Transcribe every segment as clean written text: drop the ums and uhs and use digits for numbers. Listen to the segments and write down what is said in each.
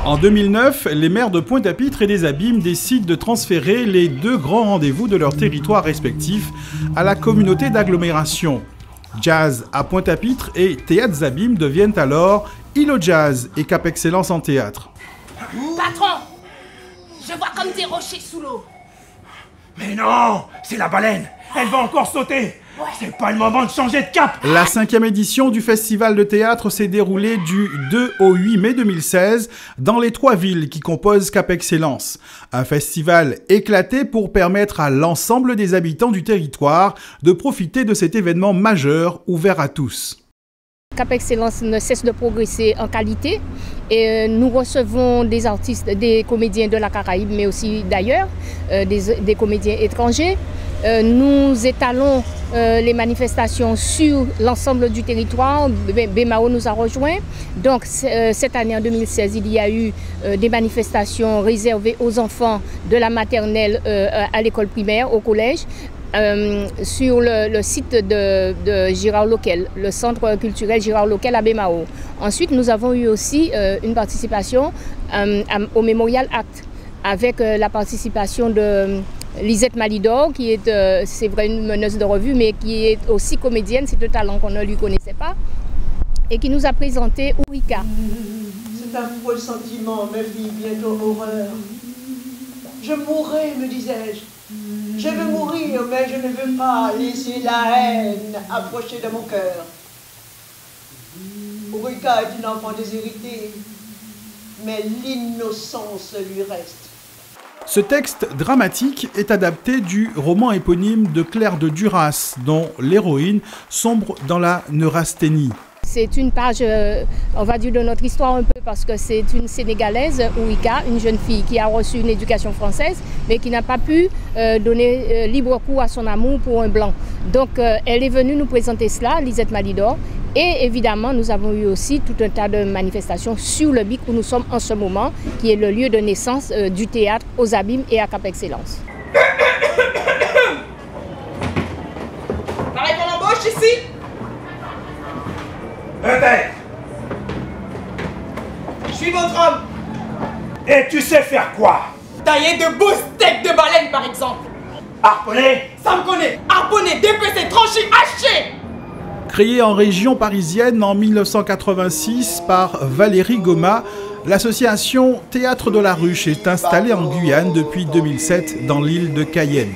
En 2009, les maires de Pointe-à-Pitre et des Abîmes décident de transférer les deux grands rendez-vous de leurs territoires respectifs à la communauté d'agglomération. Jazz à Pointe-à-Pitre et Théâtre Abîmes deviennent alors Îlot Jazz et Cap Excellence en théâtre. Patron, je vois comme des rochers sous l'eau. Mais non, c'est la baleine. Elle va encore sauter. Ouais. C'est pas le moment de changer de cap. La 5e édition du festival de théâtre s'est déroulée du 2 au 8 mai 2016 dans les 3 villes qui composent Cap Excellence. Un festival éclaté pour permettre à l'ensemble des habitants du territoire de profiter de cet événement majeur ouvert à tous. Cap Excellence ne cesse de progresser en qualité et nous recevons des artistes, des comédiens de la Caraïbe mais aussi d'ailleurs, des comédiens étrangers. Nous étalons les manifestations sur l'ensemble du territoire. BMAO nous a rejoints. Donc cette année en 2016, il y a eu des manifestations réservées aux enfants de la maternelle à l'école primaire, au collège. Sur le site de Girard Loquel, le centre culturel Girard Loquel à BMAO. Ensuite, nous avons eu aussi une participation au Mémorial Act avec la participation de Lisette Malidor, qui est, c'est vrai, une meneuse de revue, mais qui est aussi comédienne, c'est un talent qu'on ne lui connaissait pas, et qui nous a présenté Ourika. C'est un faux sentiment, ma vie, bientôt horreur. Je mourrai, me disais-je. Je veux mourir, mais je ne veux pas laisser la haine approcher de mon cœur. Ourika est une enfant déshéritée, mais l'innocence lui reste. Ce texte dramatique est adapté du roman éponyme de Claire de Duras, dont l'héroïne sombre dans la neurasthénie. C'est une page, on va dire, de notre histoire un peu parce que c'est une Sénégalaise, Ourika, une jeune fille qui a reçu une éducation française mais qui n'a pas pu donner libre cours à son amour pour un blanc. Donc elle est venue nous présenter cela, Lisette Malidor. Et évidemment, nous avons eu aussi tout un tas de manifestations sur le BIC où nous sommes en ce moment, qui est le lieu de naissance du théâtre aux Abîmes et à Cap Excellence. Pareil qu'on embauche ici? Peut-être. Je suis votre homme. Et tu sais faire quoi? Tailler de beaux steaks de baleine, par exemple. Harponner? Ça me connaît. Harponner, dépecer, trancher, hacher. Créée en région parisienne en 1986 par Valérie Goma, l'association Théâtre de la Ruche est installée en Guyane depuis 2007 dans l'île de Cayenne.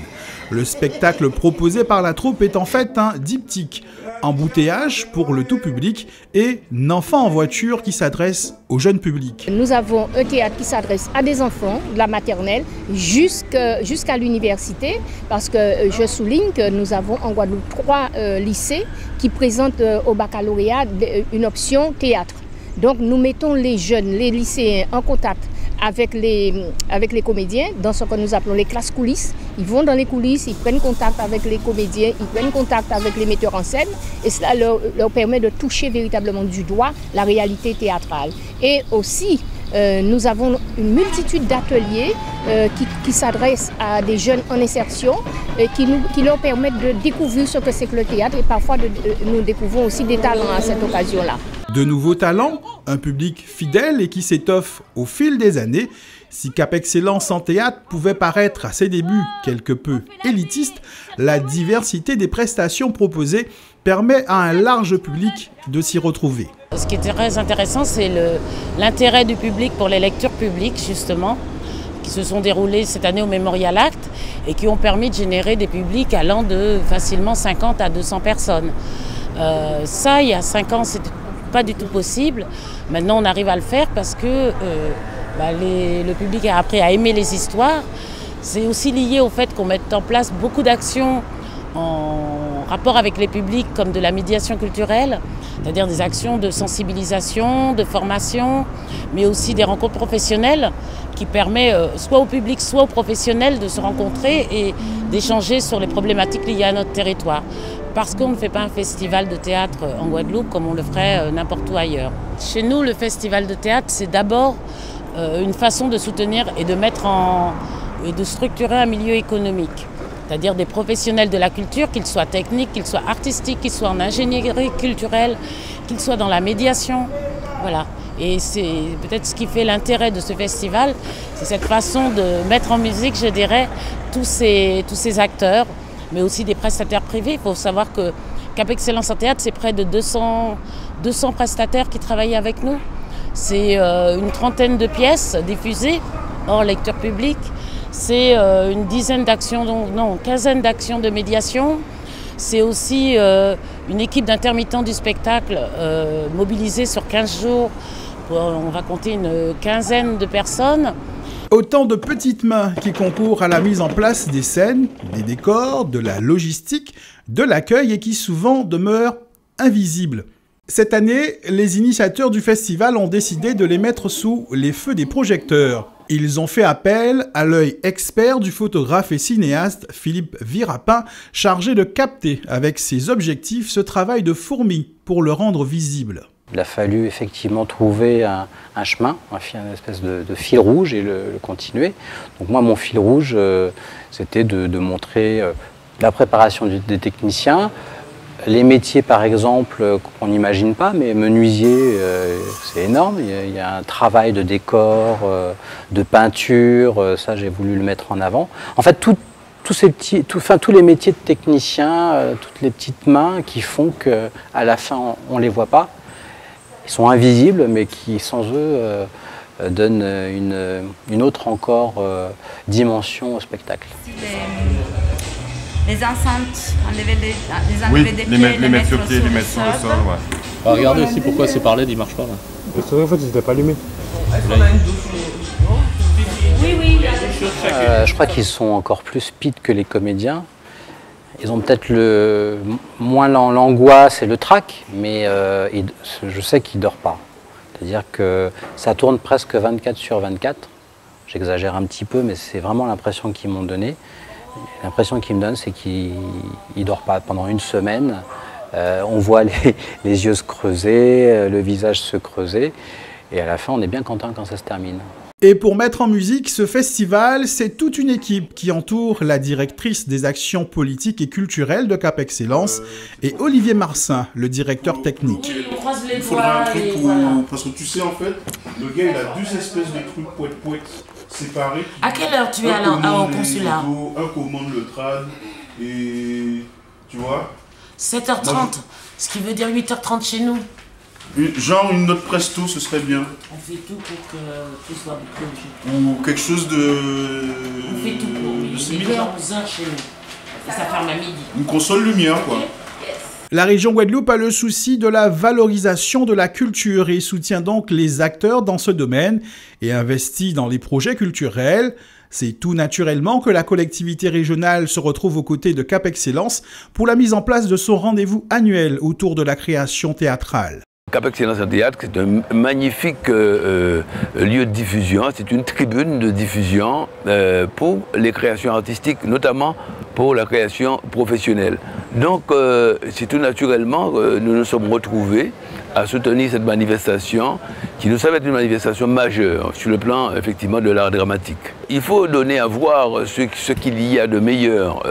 Le spectacle proposé par la troupe est en fait un diptyque, embouteillage pour le tout public et N'enfant en voiture qui s'adresse au jeune public. Nous avons un théâtre qui s'adresse à des enfants de la maternelle jusqu'à l'université parce que je souligne que nous avons en Guadeloupe 3 lycées qui présentent au baccalauréat une option théâtre. Donc nous mettons les jeunes, les lycéens en contact avec les comédiens dans ce que nous appelons les classes coulisses. Ils vont dans les coulisses, ils prennent contact avec les comédiens, ils prennent contact avec les metteurs en scène et cela leur permet de toucher véritablement du doigt la réalité théâtrale. Et aussi, nous avons une multitude d'ateliers qui s'adressent à des jeunes en insertion et qui leur permettent de découvrir ce que c'est que le théâtre et parfois nous découvrons aussi des talents à cette occasion-là. De nouveaux talents, un public fidèle et qui s'étoffe au fil des années. Si Cap Excellence en théâtre pouvait paraître à ses débuts quelque peu élitiste, la diversité des prestations proposées permet à un large public de s'y retrouver. Ce qui est très intéressant, c'est l'intérêt du public pour les lectures publiques, justement, qui se sont déroulées cette année au Mémorial Act et qui ont permis de générer des publics allant de facilement 50 à 200 personnes. Ça, il y a 5 ans, c'était pas du tout possible. Maintenant, on arrive à le faire parce que le public a appris à aimer les histoires. C'est aussi lié au fait qu'on mette en place beaucoup d'actions en rapport avec les publics, comme de la médiation culturelle, c'est-à-dire des actions de sensibilisation, de formation, mais aussi des rencontres professionnelles qui permettent soit au public, soit aux professionnels de se rencontrer et d'échanger sur les problématiques liées à notre territoire. Parce qu'on ne fait pas un festival de théâtre en Guadeloupe comme on le ferait n'importe où ailleurs. Chez nous, le festival de théâtre, c'est d'abord une façon de soutenir et de structurer un milieu économique. C'est-à-dire des professionnels de la culture, qu'ils soient techniques, qu'ils soient artistiques, qu'ils soient en ingénierie culturelle, qu'ils soient dans la médiation. Voilà. Et c'est peut-être ce qui fait l'intérêt de ce festival, c'est cette façon de mettre en musique, je dirais, tous ces acteurs, mais aussi des prestataires privés. Il faut savoir que Cap Excellence en théâtre, c'est près de 200 prestataires qui travaillent avec nous. C'est une trentaine de pièces diffusées hors lecture publique. C'est une dizaine d'actions, non, quinzaine d'actions de médiation. C'est aussi une équipe d'intermittents du spectacle mobilisée sur 15 jours. On va compter une quinzaine de personnes. Autant de petites mains qui concourent à la mise en place des scènes, des décors, de la logistique, de l'accueil et qui souvent demeurent invisibles. Cette année, les initiateurs du festival ont décidé de les mettre sous les feux des projecteurs. Ils ont fait appel à l'œil expert du photographe et cinéaste Philippe Virapin, chargé de capter avec ses objectifs ce travail de fourmi pour le rendre visible. Il a fallu effectivement trouver un chemin, une espèce de fil rouge et le continuer. Donc moi, mon fil rouge, c'était de montrer la préparation des techniciens, les métiers par exemple qu'on n'imagine pas, mais menuisier, c'est énorme. Il y a un travail de décor, de peinture, ça j'ai voulu le mettre en avant. En fait, tous les métiers de technicien, toutes les petites mains qui font qu'à la fin on ne les voit pas. Ils sont invisibles, mais qui, sans eux, donnent une autre encore dimension au spectacle. Les enceintes, enlever des pieds, les mettre sur le sol. Ouais. Ah, regardez aussi pourquoi ces parlets ils marchent pas là. C'est vrai, en fait, ils n'étaient pas allumés. Oui. Je crois qu'ils sont encore plus speed que les comédiens. Ils ont peut-être moins l'angoisse et le trac, mais je sais qu'ils ne dorment pas. C'est-à-dire que ça tourne presque 24/24. J'exagère un petit peu, mais c'est vraiment l'impression qu'ils m'ont donnée. L'impression qu'ils me donnent, c'est qu'ils ne dorment pas pendant une semaine. On voit les yeux se creuser, le visage se creuser. Et à la fin, on est bien content quand ça se termine. Et pour mettre en musique ce festival, c'est toute une équipe qui entoure la directrice des actions politiques et culturelles de Cap Excellence et Olivier Marsin, le directeur technique. Il faudra un truc pour... Parce que tu sais, en fait, le gars, il a deux espèces de trucs poète séparés. À quelle heure tu es au consulat? Un commande le trad et... Tu vois? 7h30, ce qui veut dire 8h30 chez nous. Genre une note presto, ce serait bien. On fait tout pour que tout soit bouclé. Ou quelque chose de... On fait tout pour lui. Il est 11h chez nous. Et ça ferme à midi. Une console lumière, quoi. La région Guadeloupe a le souci de la valorisation de la culture et soutient donc les acteurs dans ce domaine et investit dans les projets culturels. C'est tout naturellement que la collectivité régionale se retrouve aux côtés de Cap Excellence pour la mise en place de son rendez-vous annuel autour de la création théâtrale. Cap Excellence en théâtre, c'est un magnifique lieu de diffusion, c'est une tribune de diffusion pour les créations artistiques, notamment pour la création professionnelle. Donc c'est tout naturellement que nous nous sommes retrouvés à soutenir cette manifestation qui nous semble être une manifestation majeure sur le plan effectivement de l'art dramatique. Il faut donner à voir ce qu'il y a de meilleur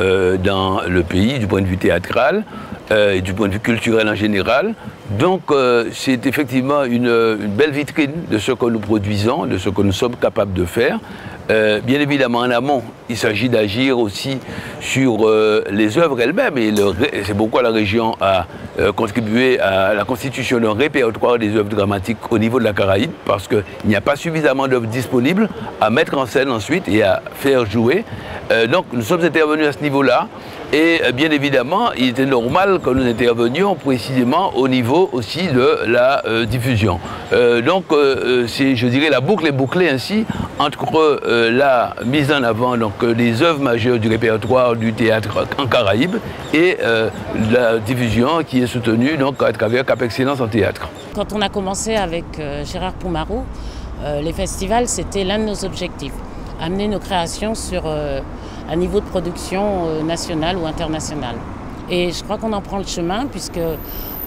dans le pays du point de vue théâtral et du point de vue culturel en général. Donc c'est effectivement une belle vitrine de ce que nous produisons, de ce que nous sommes capables de faire. Bien évidemment en amont, il s'agit d'agir aussi sur les œuvres elles-mêmes et c'est pourquoi la région a contribué à la constitution d'un répertoire des œuvres dramatiques au niveau de la Caraïbe parce qu'il n'y a pas suffisamment d'œuvres disponibles à mettre en scène ensuite et à faire jouer. Donc nous sommes intervenus à ce niveau-là. Et bien évidemment, il était normal que nous intervenions précisément au niveau aussi de la diffusion. Donc, je dirais, la boucle est bouclée ainsi entre la mise en avant des œuvres majeures du répertoire du théâtre en Caraïbes et la diffusion qui est soutenue donc, à travers Cap Excellence en théâtre. Quand on a commencé avec Gérard Poumarou, les festivals, c'était l'un de nos objectifs. Amener nos créations sur un niveau de production national ou international. Et je crois qu'on en prend le chemin puisque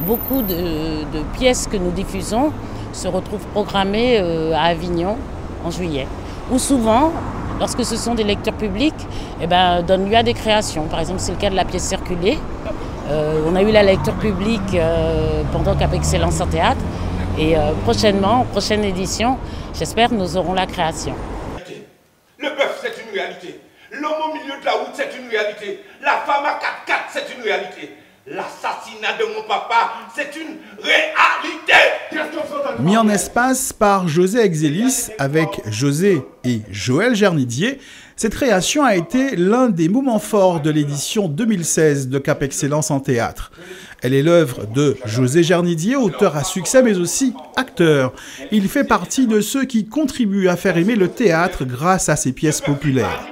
beaucoup de pièces que nous diffusons se retrouvent programmées à Avignon en juillet. Ou souvent, lorsque ce sont des lecteurs publics, donnent lieu à des créations. Par exemple, c'est le cas de la pièce Circuler. On a eu la lecture publique pendant Cap Excellence en théâtre. Et prochainement, prochaine édition, j'espère nous aurons la création. Le bœuf, c'est une réalité. L'homme au milieu de la route, c'est une réalité. La femme à 4x4, c'est une réalité. L'assassinat de mon papa, c'est une réalité. Mis en espace par José Exelis avec José et Joël Gernidier, cette création a été l'un des moments forts de l'édition 2016 de Cap Excellence en théâtre. Elle est l'œuvre de José Gernidier, auteur à succès mais aussi acteur. Il fait partie de ceux qui contribuent à faire aimer le théâtre grâce à ses pièces populaires.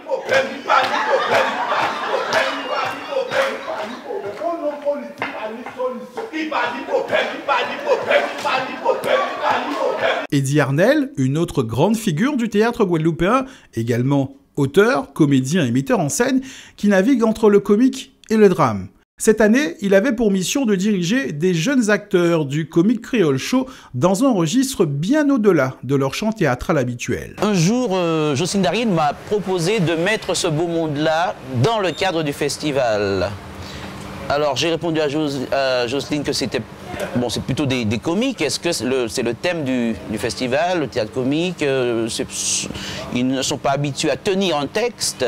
Eddie Arnel, une autre grande figure du théâtre guadeloupéen, également auteur, comédien et metteur en scène, qui navigue entre le comique et le drame. Cette année, il avait pour mission de diriger des jeunes acteurs du Comique Creole Show dans un registre bien au-delà de leur chant théâtral habituel. Un jour, Jocelyne Darine m'a proposé de mettre ce beau monde-là dans le cadre du festival. Alors j'ai répondu à Jocelyne que c'était bon, c'est plutôt des comiques. Est-ce que c'est le thème du festival, le théâtre comique? Ils ne sont pas habitués à tenir un texte.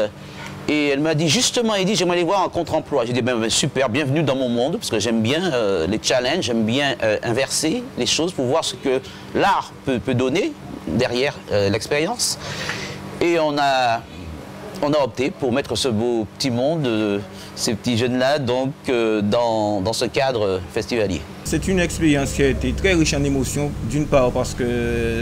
Et elle m'a dit justement, elle dit j'aimerais les voir en contre-emploi. J'ai dit ben, super, bienvenue dans mon monde, parce que j'aime bien les challenges, j'aime bien inverser les choses pour voir ce que l'art peut donner derrière l'expérience. Et on a opté pour mettre ce beau petit monde, ces petits jeunes-là, donc dans ce cadre festivalier. C'est une expérience qui a été très riche en émotions, d'une part parce que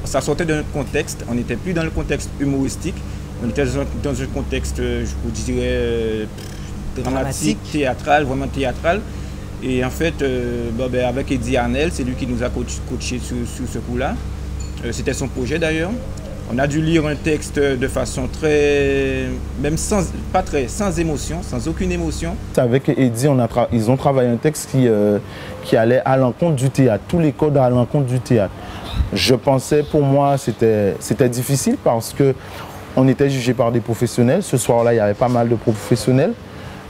ça sortait de notre contexte, on n'était plus dans le contexte humoristique, on était dans un contexte, je vous dirais, dramatique, théâtral, vraiment théâtral. Et en fait, avec Eddie Arnel, c'est lui qui nous a coaché sur ce coup-là. C'était son projet d'ailleurs. On a dû lire un texte de façon sans émotion, sans aucune émotion. Avec Eddie, ils ont travaillé un texte qui allait à l'encontre du théâtre, tous les codes à l'encontre du théâtre. Je pensais, pour moi, c'était difficile parce qu'on était jugé par des professionnels. Ce soir-là, il y avait pas mal de professionnels.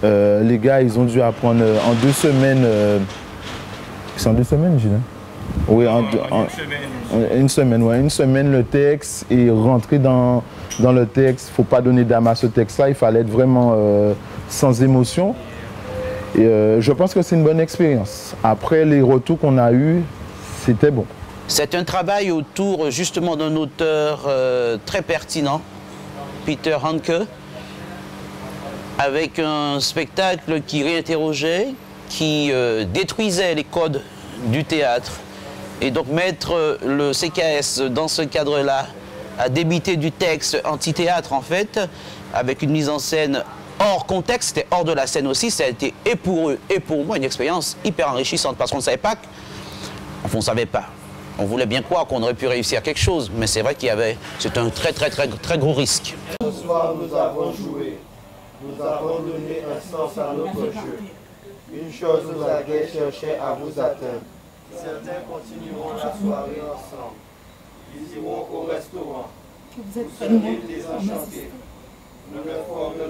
Les gars, ils ont dû apprendre en 2 semaines. C'est en 2 semaines, Gilles? Oui, une semaine le texte et rentrer dans le texte. Il ne faut pas donner d'âme à ce texte-là, il fallait être vraiment sans émotion. Et je pense que c'est une bonne expérience. Après, les retours qu'on a eus, c'était bon. C'est un travail autour justement d'un auteur très pertinent, Peter Handke, avec un spectacle qui réinterrogeait, qui détruisait les codes du théâtre. Et donc mettre le CKS dans ce cadre-là, à débiter du texte anti-théâtre en fait, avec une mise en scène hors contexte et hors de la scène aussi, ça a été et pour eux et pour moi une expérience hyper enrichissante parce qu'on ne savait pas, enfin on ne savait pas. On voulait bien croire qu'on aurait pu réussir quelque chose, mais c'est vrai qu'il y avait, c'est un très gros risque. Ce soir nous avons joué, nous avons donné un sens à notre jeu. Une chose nous a cherché à vous atteindre. Certains continueront la soirée ensemble. Ils iront au restaurant. Serez désenchantés.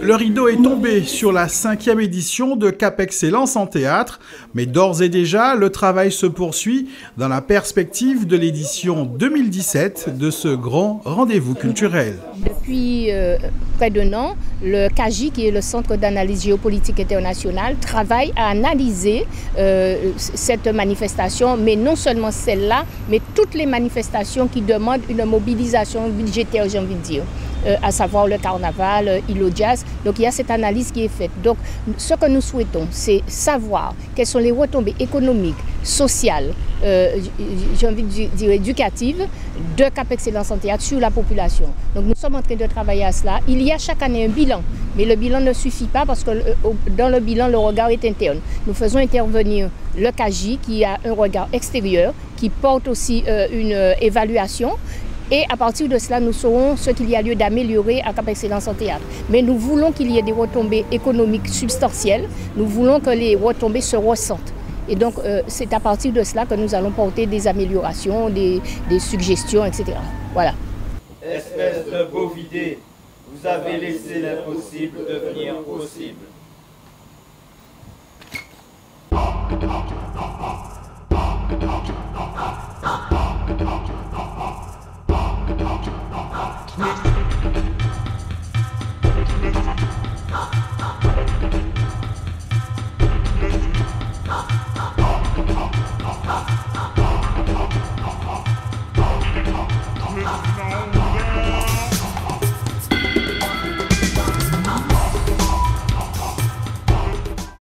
Le rideau est tombé sur la 5e édition de Cap Excellence en théâtre, mais d'ores et déjà, le travail se poursuit dans la perspective de l'édition 2017 de ce grand rendez-vous culturel. Depuis près d'1 an, le CAGI, qui est le Centre d'analyse géopolitique internationale, travaille à analyser cette manifestation, mais non seulement celle-là, mais toutes les manifestations qui demandent une mobilisation budgétaire, j'ai envie de dire. À savoir le carnaval, Îlot Jazz. Donc il y a cette analyse qui est faite. Donc ce que nous souhaitons, c'est savoir quelles sont les retombées économiques, sociales, j'ai envie de dire éducatives, de Cap Excellence en théâtre sur la population. Donc nous sommes en train de travailler à cela. Il y a chaque année un bilan, mais le bilan ne suffit pas parce que dans le bilan, le regard est interne. Nous faisons intervenir le CAGI qui a un regard extérieur, qui porte aussi une évaluation. Et à partir de cela, nous saurons ce qu'il y a lieu d'améliorer à Cap Excellence en théâtre. Mais nous voulons qu'il y ait des retombées économiques substantielles. Nous voulons que les retombées se ressentent. Et donc, c'est à partir de cela que nous allons porter des améliorations, des suggestions, etc. voilà. Espèce de bovidé, vous avez laissé l'impossible devenir possible.